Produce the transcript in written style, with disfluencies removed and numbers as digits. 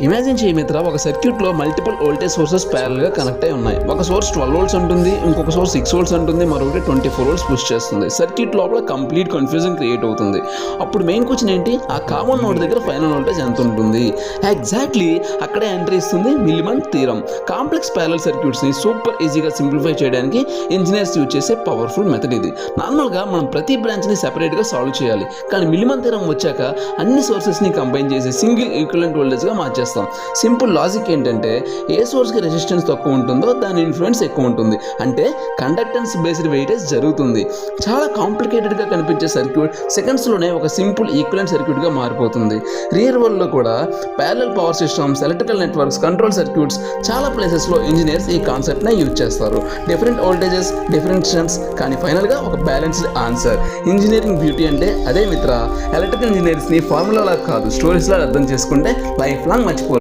Imagine చేయి మిత్ర, ఒక సర్క్యూట్లో మల్టిపుల్ వోల్టేజ్ సోర్సెస్ ప్యారల్గా కనెక్ట్ అయి ఉన్నాయి. ఒక సోర్స్ 12 వోల్ట్స్ ఉంటుంది, ఇంకొక సోర్స్ 6 వోల్ట్స్ ఉంటుంది, మరొకటి 24 వోల్ట్స్ పుష్ చేస్తుంది. సర్క్యూట్ లోపల కంప్లీట్ కన్ఫ్యూజన్ క్రియేట్ అవుతుంది. అప్పుడు మెయిన్ క్వశ్చన్ ఏంటి, ఆ కామన్ నోడ్ దగ్గర ఫైనల్ వోల్టేజ్ ఎంత ఉంటుంది? ఎగ్జాక్ట్లీ అక్కడే ఎంట్రీ ఇస్తుంది మిల్లిమన్ థీరం. కాంప్లెక్స్ ప్యారలల్ సర్క్యూట్స్ని సూపర్ ఈజీగా సింప్లిఫై చేయడానికి ఇంజనీర్స్ యూజ్ చేసే పవర్ఫుల్ మెథడ్ ఇది. నార్మల్గా మనం ప్రతి బ్రాంచ్ని సెపరేట్గా సాల్వ్ చేయాలి, కానీ మిల్లిమన్ థీరం వచ్చాక అన్ని సోర్సెస్ని కంబైన్ చేసి సింగిల్ ఈక్వివలెంట్ వోల్టేజ్గా మార్చేస్తాం. సింపుల్ లాజిక్ ఏంటంటే, ఏ సోర్స్కి రెసిస్టెన్స్ తక్కువ ఉంటుందో దాని ఇన్ఫ్లుయెన్స్ ఎక్కువ ఉంటుంది, అంటే కండక్టెన్స్ బేస్డ్ వెయిటేజ్ జరుగుతుంది. చాలా కాంప్లికేటెడ్గా కనిపించే సర్క్యూట్ సెకండ్స్లోనే ఒక సింపుల్ ఈక్వివలెంట్ సర్క్యూట్గా మారిపోతుంది. రియల్ వరల్డ్లో కూడా parallel power systems, electrical networks, control circuits చాలా ప్లేసెస్లో ఇంజనీర్స్ ఈ కాన్సెప్ట్నే యూజ్ చేస్తారు. డిఫరెంట్ వోల్టేజెస్, డిఫరెంట్ స్ట్రెంత్స్, కానీ ఫైనల్గా ఒక బ్యాలెన్స్డ్ ఆన్సర్. ఇంజనీరింగ్ బ్యూటీ అంటే అదే మిత్ర. ఎలక్ట్రికల్ ఇంజనీర్స్ని ఫార్ములాలా కాదు, స్టోరీస్లా అర్థం చేసుకుంటే లైఫ్ లాంగ్ మర్చిపోరు.